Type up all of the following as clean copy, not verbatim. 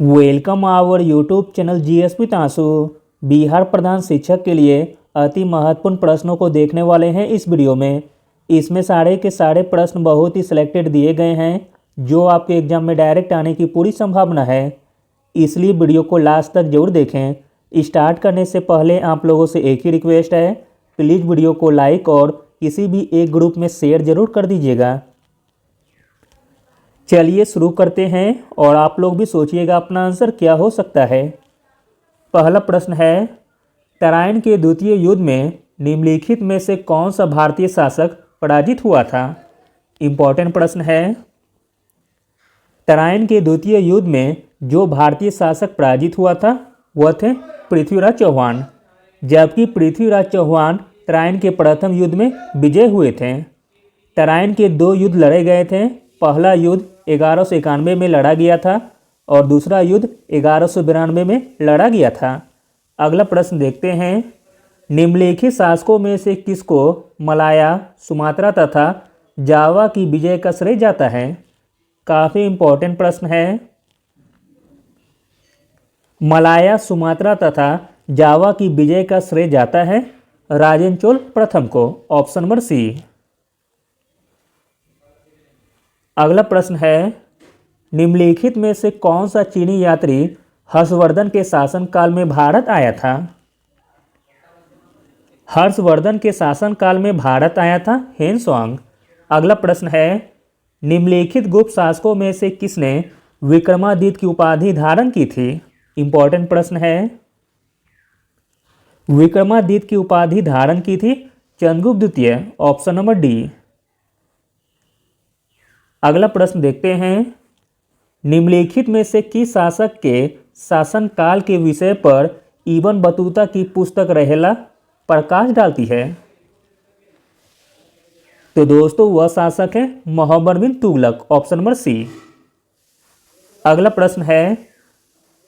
Welcome our YouTube channel GSP तासु। बिहार प्रधान शिक्षक के लिए अति महत्वपूर्ण प्रश्नों को देखने वाले हैं इस वीडियो में। इसमें सारे के सारे प्रश्न बहुत ही सिलेक्टेड दिए गए हैं जो आपके एग्जाम में डायरेक्ट आने की पूरी संभावना है, इसलिए वीडियो को लास्ट तक जरूर देखें। स्टार्ट करने से पहले आप लोगों से एक ही रिक्वेस्ट है, प्लीज़ वीडियो को लाइक और किसी भी एक ग्रुप में शेयर जरूर कर दीजिएगा। चलिए शुरू करते हैं और आप लोग भी सोचिएगा अपना आंसर क्या हो सकता है। पहला प्रश्न है, तराइन के द्वितीय युद्ध में निम्नलिखित में से कौन सा भारतीय शासक पराजित हुआ था। इम्पोर्टेंट प्रश्न है। तराइन के द्वितीय युद्ध में जो भारतीय शासक पराजित हुआ था वह थे पृथ्वीराज चौहान, जबकि पृथ्वीराज चौहान तराइन के प्रथम युद्ध में विजय हुए थे। तराइन के दो युद्ध लड़े गए थे। पहला युद्ध 1191 में लड़ा गया था और दूसरा युद्ध 1192 में लड़ा गया था। अगला प्रश्न देखते हैं, निम्नलिखित शासकों में से किसको मलाया, सुमात्रा तथा जावा की विजय का श्रेय जाता है। काफ़ी इम्पोर्टेंट प्रश्न है। मलाया, सुमात्रा तथा जावा की विजय का श्रेय जाता है राजेंद्र चोल प्रथम को। Option number C. अगला प्रश्न है, निम्नलिखित में से कौन सा चीनी यात्री हर्षवर्धन के शासनकाल में भारत आया था। हर्षवर्धन के शासनकाल में भारत आया था हेनसोंग। अगला प्रश्न है, निम्नलिखित गुप्त शासकों में से किसने विक्रमादित्य की उपाधि धारण की थी। इंपॉर्टेंट प्रश्न है। विक्रमादित्य की उपाधि धारण की थी चंद्रगुप्त द्वितीय। Option number D. अगला प्रश्न देखते हैं, निम्नलिखित में से किस शासक के शासनकाल के विषय पर इब्न बतूता की पुस्तक रहेला प्रकाश डालती है। तो दोस्तों वह शासक है Muhammad bin Tughlaq. Option number C. अगला प्रश्न है,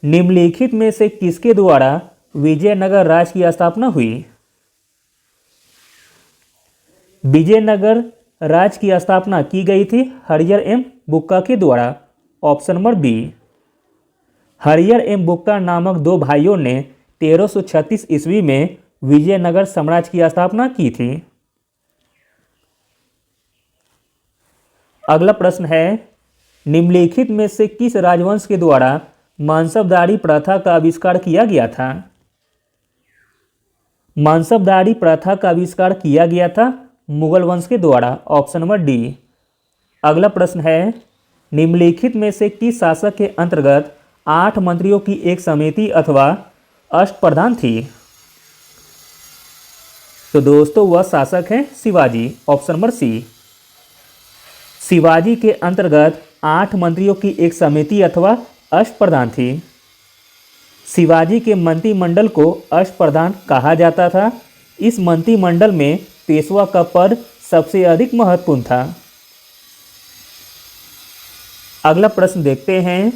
निम्नलिखित में से किसके द्वारा विजयनगर राज्य की स्थापना हुई। विजयनगर राज्य की स्थापना की गई थी हरियर एम बुक्का के द्वारा। Option number B. हरियर एम बुक्का नामक दो भाइयों ने 1336 ईस्वी में विजयनगर साम्राज्य की स्थापना की थी। अगला प्रश्न है, निम्नलिखित में से किस राजवंश के द्वारा मांसबदारी प्रथा का आविष्कार किया गया था। मांसबदारी प्रथा का आविष्कार किया गया था मुगल वंश के द्वारा। Option number D. अगला प्रश्न है, निम्नलिखित में से किस शासक के अंतर्गत 8 मंत्रियों की एक समिति अथवा अष्टप्रधान थी। तो दोस्तों वह शासक है Shivaji. Option number C. Shivaji के अंतर्गत 8 मंत्रियों की एक समिति अथवा अष्टप्रधान थी। शिवाजी के मंत्रिमंडल को अष्टप्रधान कहा जाता था। इस मंत्रिमंडल में पेशवा का पद सबसे अधिक महत्वपूर्ण था। अगला प्रश्न देखते हैं,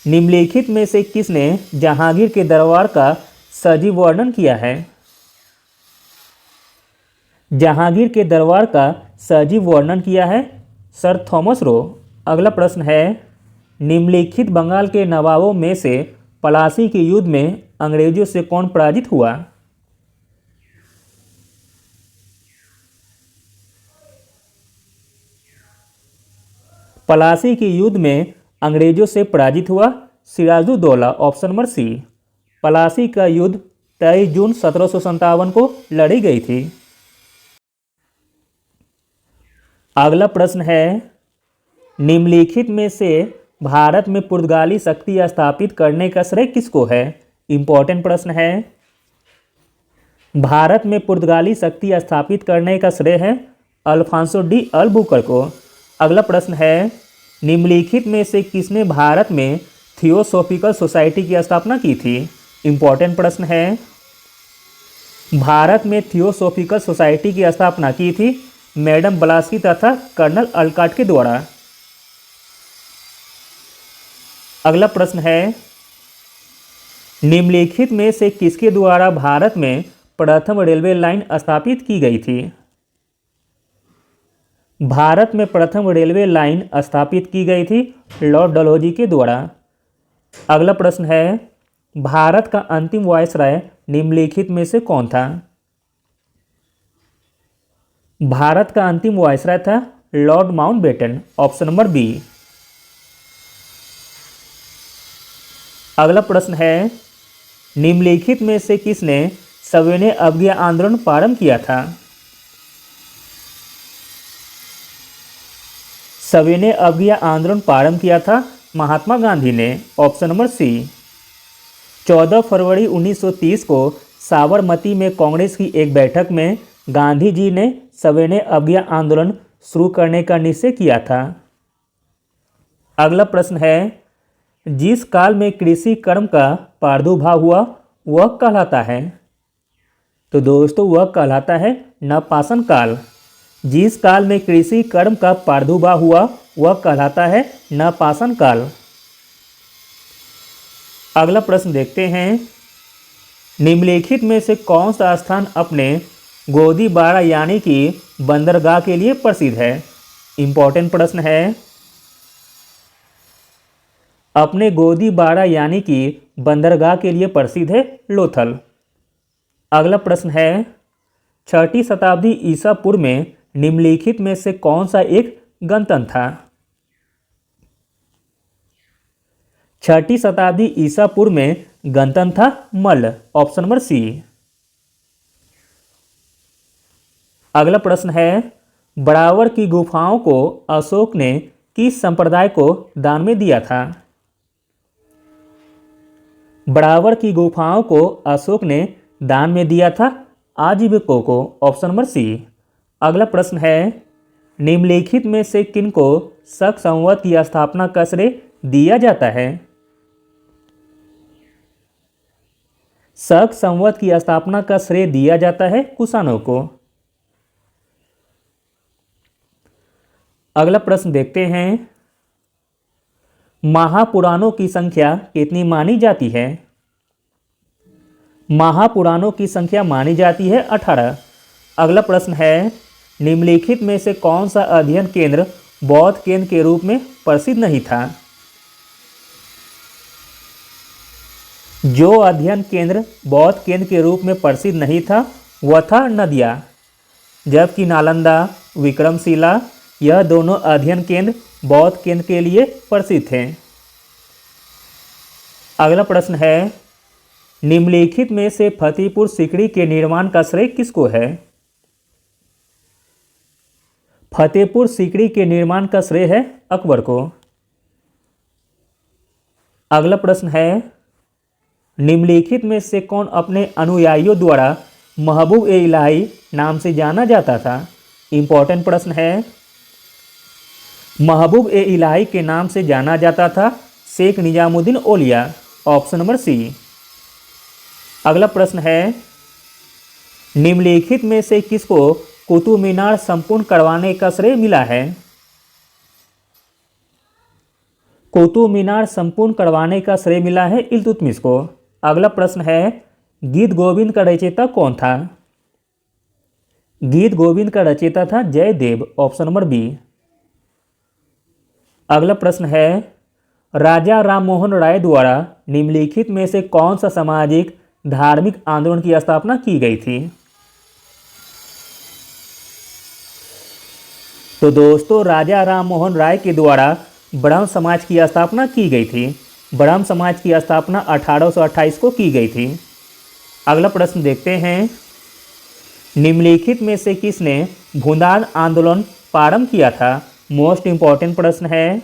निम्नलिखित में से किसने जहांगीर के दरबार का सजीव वर्णन किया है। जहांगीर के दरबार का सजीव वर्णन किया है सर थॉमस रो। अगला प्रश्न है, निम्नलिखित बंगाल के नवाबों में से पलासी के युद्ध में अंग्रेजों से कौन पराजित हुआ। पलासी के युद्ध में अंग्रेजों से पराजित हुआ Sirajuddaula. Option number C. Plassey का युद्ध 23 जून 1757 को लड़ी गई थी। अगला प्रश्न है, निम्नलिखित में से भारत में पुर्तगाली शक्ति स्थापित करने का श्रेय किसको है। इंपॉर्टेंट प्रश्न है। भारत में पुर्तगाली शक्ति स्थापित करने का श्रेय है अल्फांसो डी अल्बुकर्क को। अगला प्रश्न है, निम्नलिखित में से किसने भारत में थियोसॉफिकल सोसाइटी की स्थापना की थी। इंपॉर्टेंट प्रश्न है। भारत में थियोसॉफिकल सोसाइटी की स्थापना की थी मैडम ब्लास्की तथा कर्नल अलकाट के द्वारा। अगला प्रश्न है, निम्नलिखित में से किसके द्वारा भारत में प्रथम रेलवे लाइन स्थापित की गई थी। भारत में प्रथम रेलवे लाइन स्थापित की गई थी लॉर्ड डलहौजी के द्वारा। अगला प्रश्न है, भारत का अंतिम वायसराय निम्नलिखित में से कौन था? भारत का अंतिम वायसराय था lord Mountbatten, option number B. अगला प्रश्न है, निम्नलिखित में से किसने सविनय अवज्ञा आंदोलन प्रारंभ किया था? सविनय अवज्ञा आंदोलन प्रारंभ किया था महात्मा गांधी ने, ऑप्शन नंबर सी। 14 फरवरी 1930 को साबरमती में कांग्रेस की एक बैठक में गांधी जी ने सविनय अवज्ञा आंदोलन शुरू करने का निश्चय किया था। अगला प्रश्न है, जिस काल में कृषि कर्म का प्रादुर्भाव हुआ वह कहलाता है? तो दोस्तों वह कहलाता है नवपाषाण काल। जिस काल में कृषि कर्म का प्रादुर्भाव हुआ वह कहलाता है नवपाषाण काल। अगला प्रश्न देखते हैं, निम्नलिखित में से कौन सा स्थान अपने गोदीबाड़ा यानी कि बंदरगाह के लिए प्रसिद्ध है? इंपॉर्टेंट प्रश्न है। अपने गोदीबाड़ा यानी कि बंदरगाह के लिए प्रसिद्ध है लोथल। अगला प्रश्न है, 6ठी शताब्दी ईसा पूर्व में निम्नलिखित में से कौन सा एक गणतंत्र था? 6ठी शताब्दी ईसा पूर्व में गणतंत्र था मल्ल, ऑप्शन नंबर सी। अगला प्रश्न है, बरावर की गुफाओं को अशोक ने किस संप्रदाय को दान में दिया था? बरावर की गुफाओं को अशोक ने दान में दिया था आजीविकों को, ऑप्शन नंबर सी। अगला प्रश्न है, निम्नलिखित में से किनको शक संवत की स्थापना का श्रेय दिया जाता है? शक संवत की स्थापना का श्रेय दिया जाता है कुषाणों को। अगला प्रश्न देखते हैं, महापुराणों की संख्या कितनी मानी जाती है? महापुराणों की संख्या मानी जाती है 18। अगला प्रश्न है, निम्नलिखित में से कौन सा अध्ययन केंद्र बौद्ध केंद्र के रूप में प्रसिद्ध नहीं था? जो अध्ययन केंद्र बौद्ध केंद्र के रूप में प्रसिद्ध नहीं था वह था नदिया, जबकि नालंदा, विक्रमशिला यह दोनों अध्ययन केंद्र बौद्ध केंद्र के लिए प्रसिद्ध थे। अगला प्रश्न है, निम्नलिखित में से फतेहपुर सीकरी के निर्माण का श्रेय किसको है? फतेहपुर सीकरी के निर्माण का श्रेय है अकबर को। अगला प्रश्न है, निम्नलिखित में से कौन अपने अनुयायियों द्वारा महबूब ए इलाही नाम से जाना जाता था? इंपॉर्टेंट प्रश्न है। महबूब ए इलाही के नाम से जाना जाता था शेख निजामुद्दीन औलिया, ऑप्शन नंबर सी। अगला प्रश्न है, निम्नलिखित में से किसको कुतुब मीनार संपूर्ण करवाने का श्रेय मिला है? कुतुब मीनार संपूर्ण करवाने का श्रेय मिला है इल्तुतमिश को। अगला प्रश्न है, गीत गोविंद का रचयिता कौन था? गीत गोविंद का रचयिता था जयदेव, ऑप्शन नंबर बी। अगला प्रश्न है, राजा राममोहन राय द्वारा निम्नलिखित में से कौन सा सामाजिक धार्मिक आंदोलन की स्थापना की गई थी? तो दोस्तों राजा राममोहन राय के द्वारा ब्रह्म समाज की स्थापना की गई थी। ब्रह्म समाज की स्थापना 1828 को की गई थी। अगला प्रश्न देखते हैं, निम्नलिखित में से किसने भूदान आंदोलन प्रारंभ किया था? मोस्ट इंपॉर्टेंट प्रश्न है।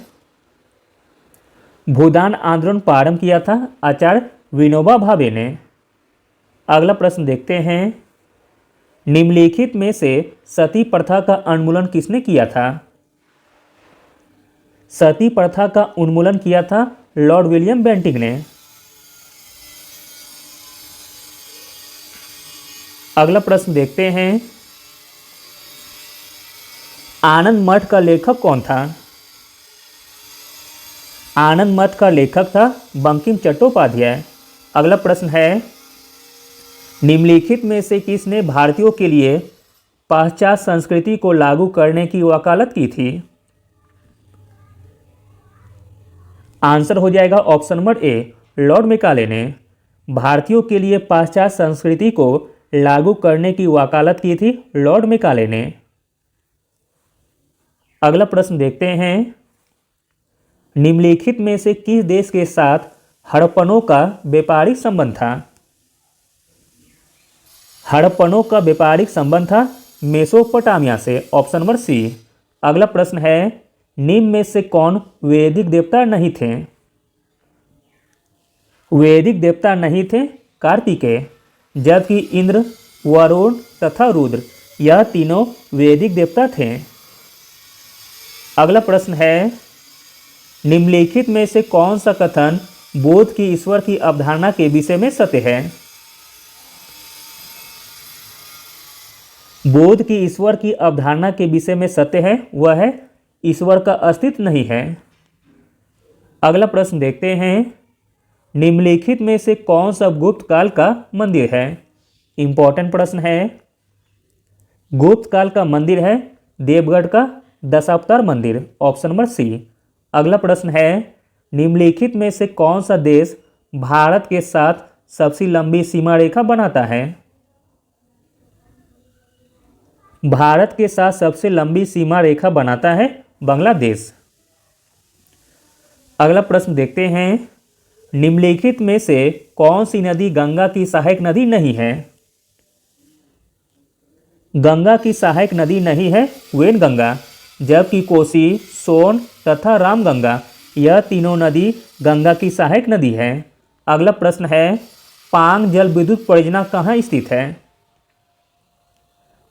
भूदान आंदोलन प्रारंभ किया था आचार्य विनोबा भावे ने। अगला प्रश्न देखते हैं, निम्नलिखित में से सती प्रथा का उन्मूलन किसने किया था? सती प्रथा का उन्मूलन किया था लॉर्ड विलियम बेंटिंक ने। अगला प्रश्न देखते हैं, आनंद मठ का लेखक कौन था? आनंद मठ का लेखक था बंकिम चट्टोपाध्याय। अगला प्रश्न है, निम्नलिखित में से किसने भारतीयों के लिए पाश्चात्य संस्कृति को लागू करने की वकालत की थी? आंसर हो जाएगा option number A, Lord Macaulay ने भारतीयों के लिए पाश्चात्य संस्कृति को लागू करने की वकालत की थी लॉर्ड मैकाले ने। अगला प्रश्न देखते हैं, निम्नलिखित में से किस देश के साथ हड़प्पनों का व्यापारिक संबंध था? हड़प्पनों का व्यापारिक संबंध था मेसोपोटामिया से, ऑप्शन नंबर सी। अगला प्रश्न है, निम्न में से कौन वैदिक देवता नहीं थे? वैदिक देवता नहीं थे कार्तिकेय, जबकि इंद्र, वरुण तथा रुद्र यह तीनों वैदिक देवता थे। अगला प्रश्न है, निम्नलिखित में से कौन सा कथन बुद्ध की ईश्वर की अवधारणा के विषय में सत्य है? बुद्ध की ईश्वर की अवधारणा के विषय में सत्य है वह है ईश्वर का अस्तित्व नहीं है। अगला प्रश्न देखते हैं, निम्नलिखित में से कौन सा गुप्त काल का मंदिर है? इंपॉर्टेंट प्रश्न है। गुप्त काल का मंदिर है देवगढ़ का दशावतार मंदिर, ऑप्शन नंबर सी। अगला प्रश्न है, निम्नलिखित में से कौन सा देश भारत के साथ सबसे लंबी सीमा रेखा बनाता है? भारत के साथ सबसे लंबी सीमा रेखा बनाता है बांग्लादेश। अगला प्रश्न देखते हैं, निम्नलिखित में से कौन सी नदी गंगा की सहायक नदी नहीं है? गंगा की सहायक नदी नहीं है वैनगंगा, जबकि कोसी, सोन तथा रामगंगा यह तीनों नदी गंगा की सहायक नदी है। अगला प्रश्न है, पांग जल विद्युत परियोजना कहाँ स्थित है?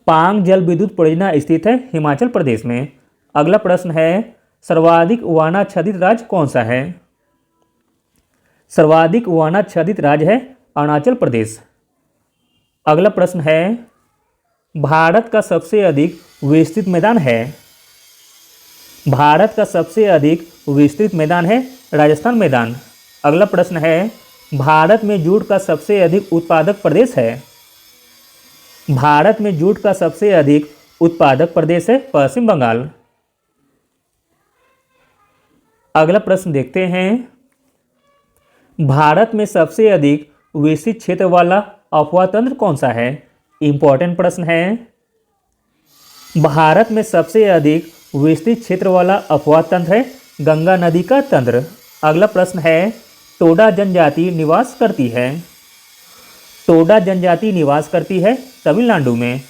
पांग जल विद्युत परियोजना स्थित है हिमाचल प्रदेश में। अगला प्रश्न है, सर्वाधिक वनाच्छादित राज्य कौन सा है? सर्वाधिक वनाच्छादित राज्य है अरुणाचल प्रदेश। अगला प्रश्न है, भारत का सबसे अधिक विस्तृत मैदान है? भारत का सबसे अधिक विस्तृत मैदान है राजस्थान मैदान। अगला प्रश्न है, भारत में जूट का सबसे अधिक उत्पादक प्रदेश है? भारत में जूट का सबसे अधिक उत्पादक प्रदेश है पश्चिम बंगाल। अगला प्रश्न देखते हैं, भारत में सबसे अधिक विस्तृत क्षेत्र वाला अफवाह तंत्र कौन सा है? इंपॉर्टेंट प्रश्न है। भारत में सबसे अधिक विस्तृत क्षेत्र वाला अफवाह तंत्र है गंगा नदी का तंत्र। अगला प्रश्न है, टोडा जनजाति निवास करती है? टोडा जनजाति निवास करती है तमिलनाडु में।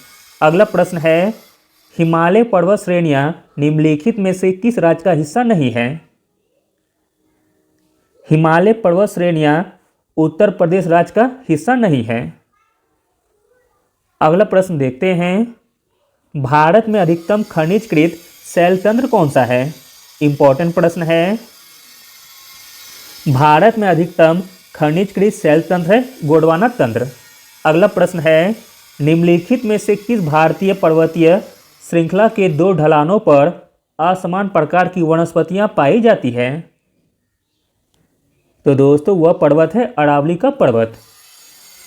अगला प्रश्न है, हिमालय पर्वत श्रेणियां निम्नलिखित में से किस राज्य का हिस्सा नहीं है? हिमालय पर्वत श्रेणियां उत्तर प्रदेश राज्य का हिस्सा नहीं है। अगला प्रश्न देखते हैं, भारत में अधिकतम खनिजकृत शैल तंत्र कौन सा है? इंपॉर्टेंट प्रश्न है। भारत में अधिकतम खनिजकृत शैल तंत्र है गोंडवाना तंत्र। अगला प्रश्न है, निम्नलिखित में से किस भारतीय पर्वतीय श्रृंखला के दो ढलानों पर असमान प्रकार की वनस्पतियां पाई जाती है? तो दोस्तों वह पर्वत है अरावली का पर्वत।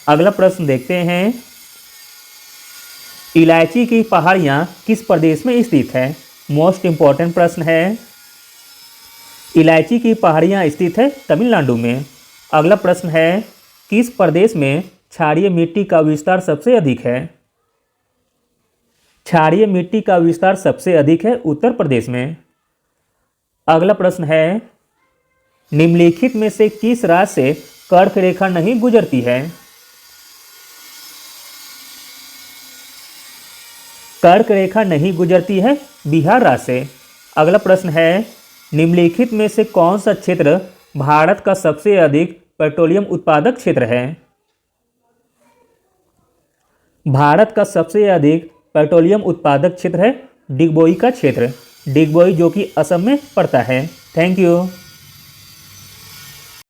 अगला प्रश्न देखते हैं, इलायची की पहाड़ियां किस प्रदेश में स्थित है? मोस्ट इंपॉर्टेंट प्रश्न है। इलायची की पहाड़ियां स्थित है तमिलनाडु में। अगला प्रश्न है, किस प्रदेश में क्षारीय मिट्टी का विस्तार सबसे अधिक है? क्षारीय मिट्टी का विस्तार सबसे अधिक है उत्तर प्रदेश में। अगला प्रश्न है, निम्नलिखित में से किस राज्य से कर्क रेखा नहीं गुजरती है? कर्क रेखा नहीं गुजरती है बिहार राज्य से। अगला प्रश्न है, निम्नलिखित में से कौन सा क्षेत्र भारत का सबसे अधिक पेट्रोलियम उत्पादक क्षेत्र है? भारत का सबसे अधिक पेट्रोलियम उत्पादक क्षेत्र है डिगबोई का क्षेत्र, डिगबोई जो कि असम में पड़ता है। Thank you.